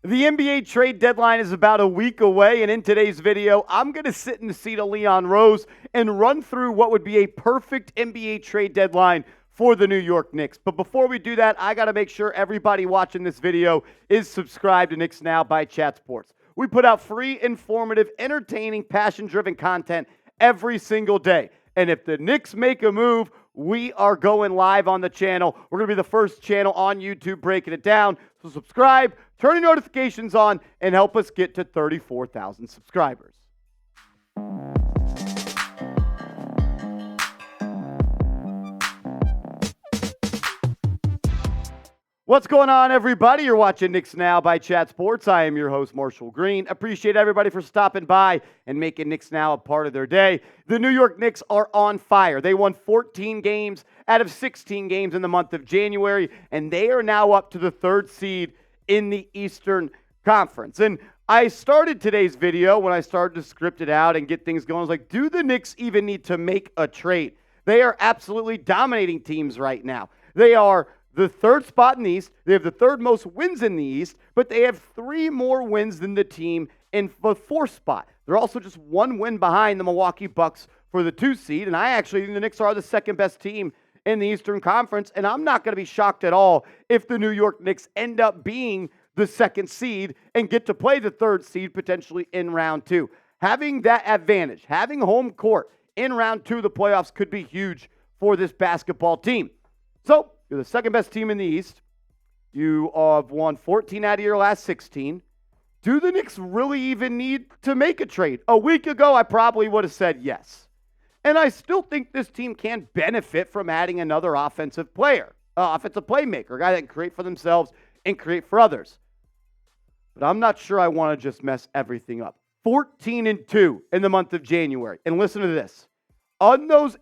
The NBA trade deadline is about a week away, and in today's video, I'm going to sit in the seat of Leon Rose and run through what would be a perfect NBA trade deadline for the New York Knicks. But before we do that, I got to make sure everybody watching this video is subscribed to Knicks Now by Chat Sports. We put out free, informative, entertaining, passion-driven content every single day. And if the Knicks make a move, we are going live on the channel. We're going to be the first channel on YouTube breaking it down. So subscribe, turn your notifications on, and help us get to 34,000 subscribers. What's going on, everybody? You're watching Knicks Now by Chat Sports. I am your host, Marshall Green. Appreciate everybody for stopping by and making Knicks Now a part of their day. The New York Knicks are on fire. They won 14 games out of 16 games in the month of January, and they are now up to the third seed in the Eastern Conference. And I started today's video when I started to script it out and get things going. I was like, do the Knicks even need to make a trade? They are absolutely dominating teams right now. They are the third spot in the East. They have the third most wins in the East, but they have 3 more wins than the team in the 4th spot. They're also just 1 win behind the Milwaukee Bucks for the 2 seed, and I actually think the Knicks are the second best team in the Eastern Conference, and I'm not going to be shocked at all if the New York Knicks end up being the 2nd seed and get to play the 3rd seed potentially in round 2. Having that advantage, having home court in round 2 of the playoffs could be huge for this basketball team. So, you're the second best team in the East. You have won 14 out of your last 16. Do the Knicks really even need to make a trade? A week ago, I probably would have said yes. And I still think this team can benefit from adding another offensive player, offensive playmaker, a guy that can create for themselves and create for others. But I'm not sure I want to just mess everything up. 14-2 in the month of January. And listen to this. Of those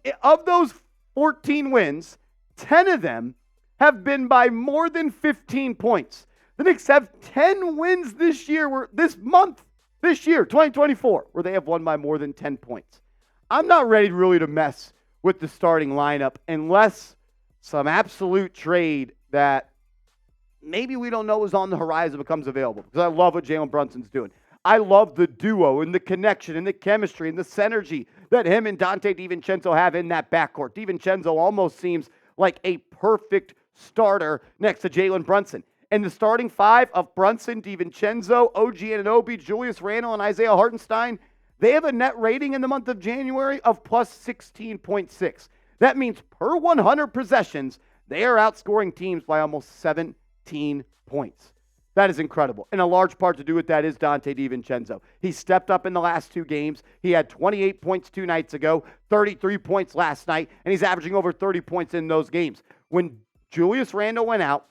14 wins, 10 of them have been by more than 15 points. The Knicks have 10 wins this year, 2024, where they have won by more than 10 points. I'm not ready really to mess with the starting lineup unless some absolute trade that maybe we don't know is on the horizon becomes available, because I love what Jalen Brunson's doing. I love the duo and the connection and the chemistry and the synergy that him and Donte DiVincenzo have in that backcourt. DiVincenzo almost seems like a perfect starter next to Jalen Brunson. And the starting 5 of Brunson, DiVincenzo, OG Anunoby, Julius Randle, and Isaiah Hartenstein, they have a net rating in the month of January of plus 16.6. That means per 100 possessions, they are outscoring teams by almost 17 points. That is incredible. And a large part to do with that is Donte DiVincenzo. He stepped up in the last 2 games. He had 28 points 2 nights ago, 33 points last night, and he's averaging over 30 points in those games. When Julius Randle went out,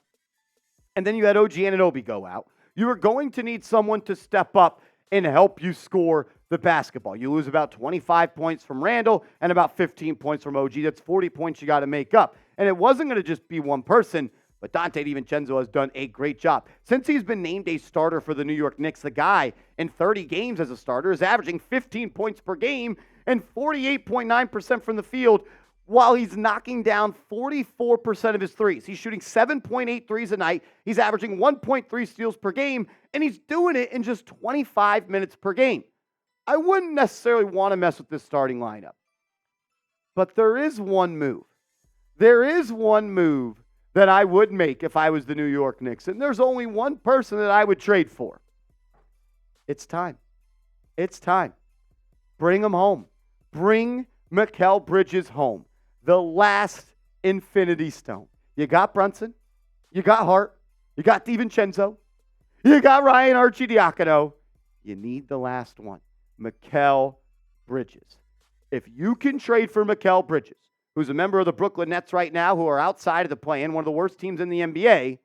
and then you had OG Anunoby go out, you were going to need someone to step up and help you score the basketball. You lose about 25 points from Randle and about 15 points from OG. That's 40 points you got to make up. And it wasn't going to just be one person, but Donte DiVincenzo has done a great job. Since he's been named a starter for the New York Knicks, the guy in 30 games as a starter is averaging 15 points per game and 48.9% from the field, while he's knocking down 44% of his threes. He's shooting 7.8 threes a night. He's averaging 1.3 steals per game, and he's doing it in just 25 minutes per game. I wouldn't necessarily want to mess with this starting lineup. But there is one move. There is one move that I would make if I was the New York Knicks. And there's only one person that I would trade for. It's time. It's time. Bring him home. Bring Mikal Bridges home. The last Infinity Stone. You got Brunson. You got Hart. You got DiVincenzo. You got Ryan Arcidiacono. You need the last one. Mikal Bridges. If you can trade for Mikal Bridges, who's a member of the Brooklyn Nets right now, who are outside of the play-in, one of the worst teams in the NBA,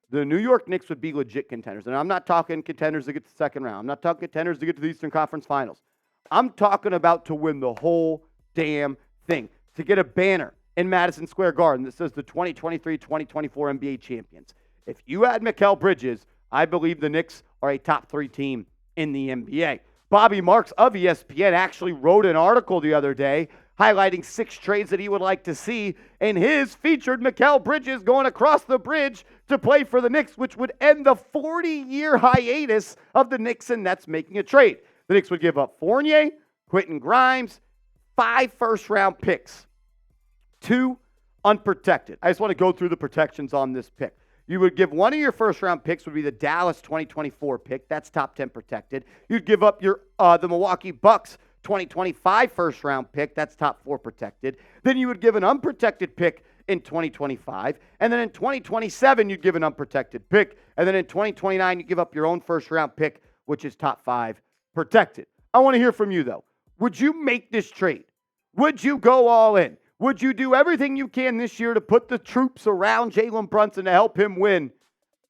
the New York Knicks would be legit contenders. And I'm not talking contenders to get to the second round. I'm not talking contenders to get to the Eastern Conference Finals. I'm talking about to win the whole damn thing, to get a banner in Madison Square Garden that says the 2023-2024 NBA champions. If you add Mikal Bridges, I believe the Knicks are a top 3 team in the NBA. Bobby Marks of ESPN actually wrote an article the other day highlighting 6 trades that he would like to see, and his featured Mikal Bridges going across the bridge to play for the Knicks, which would end the 40-year hiatus of the Knicks and Nets making a trade. The Knicks would give up Fournier, Quentin Grimes, 5 first-round picks, 2 unprotected. I just want to go through the protections on this pick. You would give one of your first-round picks would be the Dallas 2024 pick. That's top 10 protected. You'd give up your the Milwaukee Bucks 2025 first-round pick. That's top 4 protected. Then you would give an unprotected pick in 2025. And then in 2027, you'd give an unprotected pick. And then in 2029, you give up your own first-round pick, which is top 5 protected. I want to hear from you, though. Would you make this trade? Would you go all in? Would you do everything you can this year to put the troops around Jalen Brunson to help him win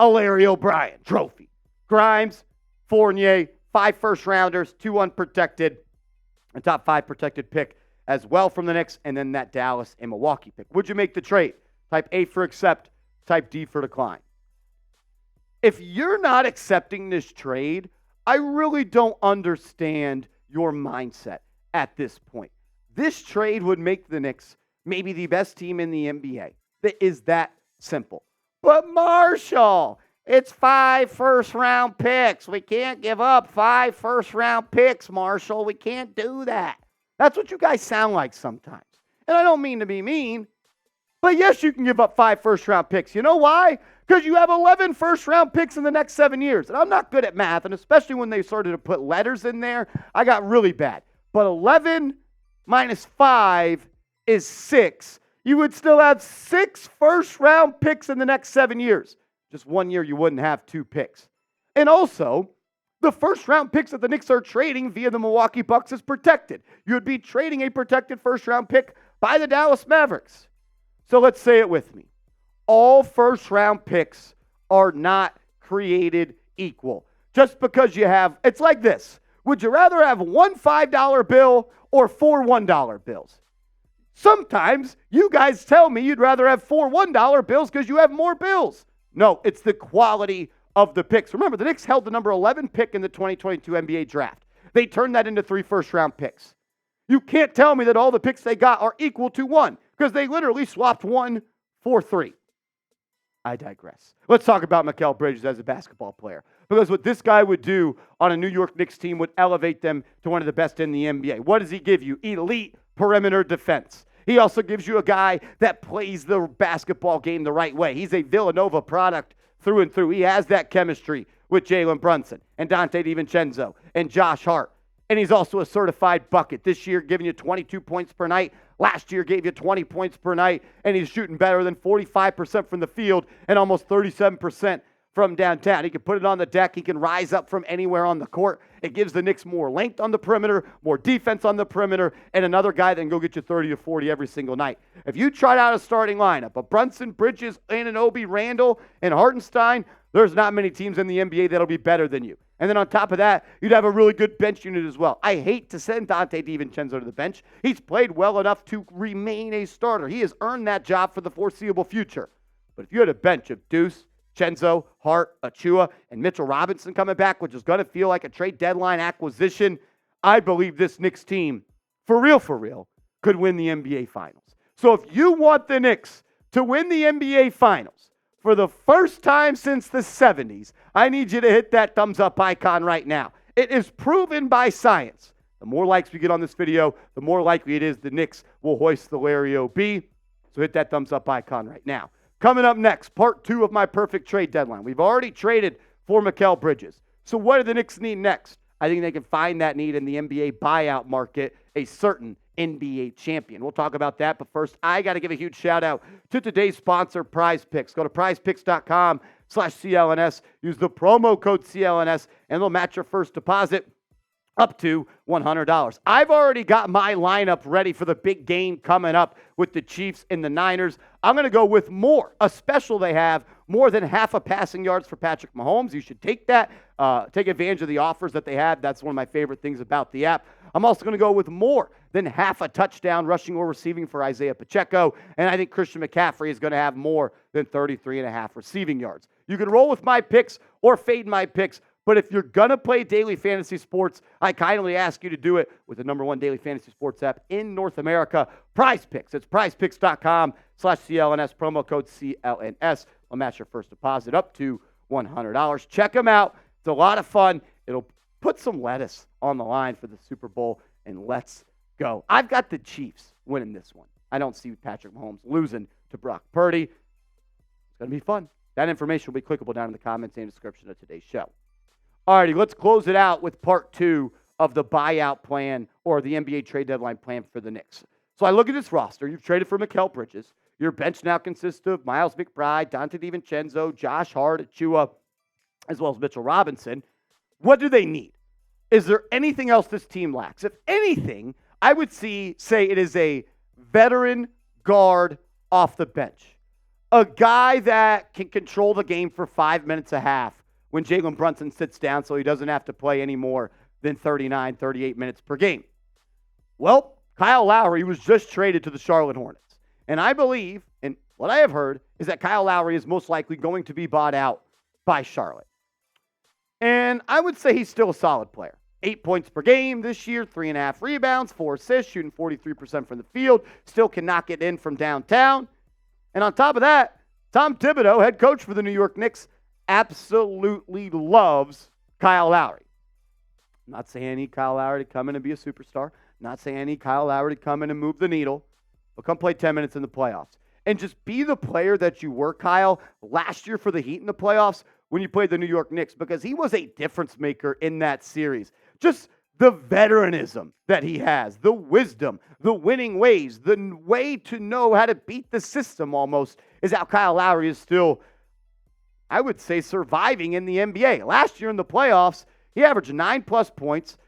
a Larry O'Brien trophy? Grimes, Fournier, 5 first-rounders, 2 unprotected, a top 5 protected pick as well from the Knicks, and then that Dallas and Milwaukee pick. Would you make the trade? Type A for accept, type D for decline. If you're not accepting this trade, I really don't understand your mindset at this point. This trade would make the Knicks maybe the best team in the NBA. That is that simple. But Marshall, it's 5 first-round picks. We can't give up 5 first-round picks, Marshall. We can't do that. That's what you guys sound like sometimes. And I don't mean to be mean, but yes, you can give up 5 first-round picks. You know why? Because you have 11 first-round picks in the next 7 years. And I'm not good at math, and especially when they started to put letters in there, I got really bad. But 11 minus 5 is 6. You would still have 6 first-round picks in the next 7 years. Just 1 year, you wouldn't have 2 picks. And also, the first-round picks that the Knicks are trading via the Milwaukee Bucks is protected. You would be trading a protected first-round pick by the Dallas Mavericks. So let's say it with me. All first-round picks are not created equal. Just because you have, it's like this. Would you rather have 1 $5 bill or 4 $1 bills? Sometimes you guys tell me you'd rather have 4 $1 bills because you have more bills. No, it's the quality of the picks. Remember, the Knicks held the number 11 pick in the 2022 NBA draft. They turned that into 3 first-round picks. You can't tell me that all the picks they got are equal to 1 because they literally swapped 1 for 3. I digress. Let's talk about Mikal Bridges as a basketball player. Because what this guy would do on a New York Knicks team would elevate them to one of the best in the NBA. What does he give you? Elite perimeter defense. He also gives you a guy that plays the basketball game the right way. He's a Villanova product through and through. He has that chemistry with Jalen Brunson and Donte DiVincenzo and Josh Hart. And he's also a certified bucket. This year, giving you 22 points per night. Last year, gave you 20 points per night. And he's shooting better than 45% from the field and almost 37% from downtown. He can put it on the deck. He can rise up from anywhere on the court. It gives the Knicks more length on the perimeter, more defense on the perimeter, and another guy that can go get you 30 to 40 every single night. If you tried out a starting lineup of Brunson, Bridges, Anunoby, Randall, and Hartenstein, there's not many teams in the NBA that'll be better than you. And then on top of that, you'd have a really good bench unit as well. I hate to send Donte DiVincenzo to the bench. He's played well enough to remain a starter. He has earned that job for the foreseeable future. But if you had a bench of Deuce, Chenzo, Hart, Achua, and Mitchell Robinson coming back, which is going to feel like a trade deadline acquisition, I believe this Knicks team, for real, could win the NBA Finals. So if you want the Knicks to win the NBA Finals for the first time since the 70s, I need you to hit that thumbs up icon right now. It is proven by science. The more likes we get on this video, the more likely it is the Knicks will hoist the Larry O.B. So hit that thumbs up icon right now. Coming up next, part 2 of my perfect trade deadline. We've already traded for Mikal Bridges. So what do the Knicks need next? I think they can find that need in the NBA buyout market, a certain NBA champion. We'll talk about that, but first, I got to give a huge shout out to today's sponsor, Prize Picks. Go to prizepicks.com/CLNS. Use the promo code CLNS, and they'll match your first deposit up to $100. I've already got my lineup ready for the big game coming up with the Chiefs and the Niners. I'm going to go with more. A special they have, more than half a passing yards for Patrick Mahomes. You should take that. Take advantage of the offers that they have. That's one of my favorite things about the app. I'm also going to go with more than half a touchdown rushing or receiving for Isaiah Pacheco. And I think Christian McCaffrey is going to have more than 33.5 receiving yards. You can roll with my picks or fade my picks. But if you're going to play daily fantasy sports, I kindly ask you to do it with the #1 daily fantasy sports app in North America, Prize Picks. It's prizepicks.com/CLNS, promo code CLNS. I'll match your first deposit up to $100. Check them out. It's a lot of fun. It'll put some lettuce on the line for the Super Bowl, and let's go. I've got the Chiefs winning this one. I don't see Patrick Mahomes losing to Brock Purdy. It's going to be fun. That information will be clickable down in the comments and description of today's show. All righty, let's close it out with part 2 of the buyout plan or the NBA trade deadline plan for the Knicks. So I look at this roster. You've traded for Mikal Bridges. Your bench now consists of Miles McBride, Donte DiVincenzo, Josh Hart, Achua, as well as Mitchell Robinson. What do they need? Is there anything else this team lacks? If anything, I would say it is a veteran guard off the bench. A guy that can control the game for 5 minutes a half when Jalen Brunson sits down so he doesn't have to play any more than 39, 38 minutes per game. Well, Kyle Lowry was just traded to the Charlotte Hornets. And I believe, and what I have heard, is that Kyle Lowry is most likely going to be bought out by Charlotte. And I would say he's still a solid player. 8 points per game this year, 3.5 rebounds, 4 assists, shooting 43% from the field, still can knock it in from downtown. And on top of that, Tom Thibodeau, head coach for the New York Knicks, absolutely loves Kyle Lowry. I'm not saying I need Kyle Lowry to come in and be a superstar. I'm not saying I need Kyle Lowry to come in and move the needle. But come play 10 minutes in the playoffs. And just be the player that you were, Kyle, last year for the Heat in the playoffs when you played the New York Knicks, because he was a difference maker in that series. Just the veteranism that he has, the wisdom, the winning ways, the way to know how to beat the system almost is how Kyle Lowry is still, I would say, surviving in the NBA. Last year in the playoffs, he averaged 9+ points,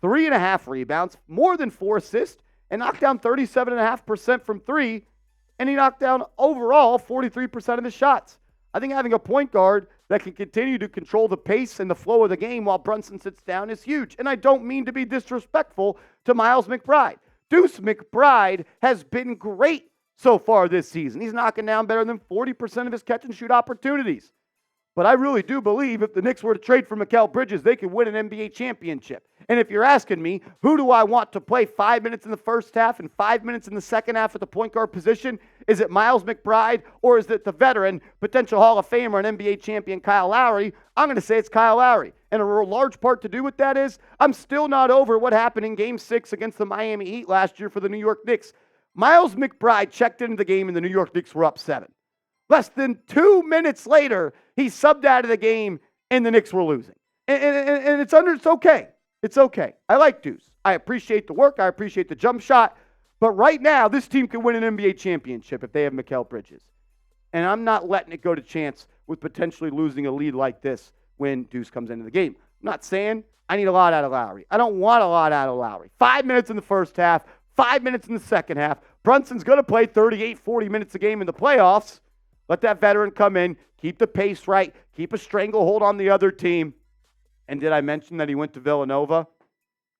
3.5 rebounds, more than 4 assists, and knocked down 37.5% from 3, and he knocked down overall 43% of the shots. I think having a point guard that can continue to control the pace and the flow of the game while Brunson sits down is huge. And I don't mean to be disrespectful to Miles McBride. Deuce McBride has been great so far this season. He's knocking down better than 40% of his catch and shoot opportunities. But I really do believe if the Knicks were to trade for Mikal Bridges, they could win an NBA championship. And if you're asking me, who do I want to play 5 minutes in the first half and 5 minutes in the second half at the point guard position? Is it Miles McBride or is it the veteran, potential Hall of Famer and NBA champion Kyle Lowry? I'm going to say it's Kyle Lowry. And a large part to do with that is I'm still not over what happened in Game 6 against the Miami Heat last year for the New York Knicks. Miles McBride checked into the game and the New York Knicks were up 7. Less than 2 minutes later, he subbed out of the game, and the Knicks were losing. And it's okay. It's okay. I like Deuce. I appreciate the work. I appreciate the jump shot. But right now, this team can win an NBA championship if they have Mikal Bridges. And I'm not letting it go to chance with potentially losing a lead like this when Deuce comes into the game. I'm not saying I need a lot out of Lowry. I don't want a lot out of Lowry. 5 minutes in the first half, 5 minutes in the second half. Brunson's going to play 38, 40 minutes a game in the playoffs. Let that veteran come in, keep the pace right, keep a stranglehold on the other team. And did I mention that he went to Villanova?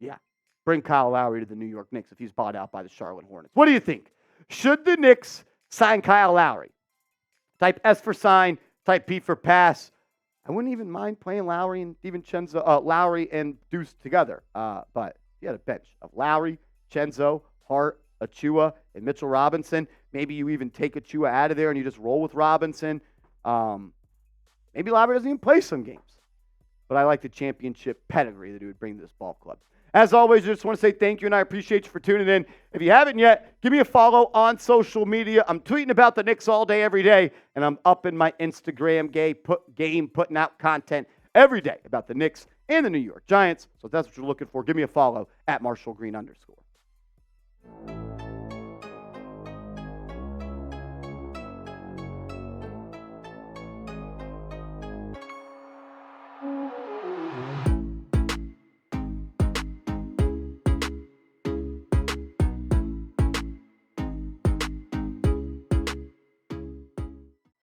Yeah. Bring Kyle Lowry to the New York Knicks if he's bought out by the Charlotte Hornets. What do you think? Should the Knicks sign Kyle Lowry? Type S for sign, type P for pass. I wouldn't even mind playing Lowry and Lowry and Deuce together. But you had a bench of Lowry, Chenzo, Hart, Achua, and Mitchell Robinson. Maybe you even take Achua out of there and you just roll with Robinson. Maybe Lowry doesn't even play some games. But I like the championship pedigree that he would bring to this ball club. As always, I just want to say thank you, and I appreciate you for tuning in. If you haven't yet, give me a follow on social media. I'm tweeting about the Knicks all day, every day, and I'm up in my Instagram game, putting out content every day about the Knicks and the New York Giants. So if that's what you're looking for, give me a follow at @MarshallGreen_.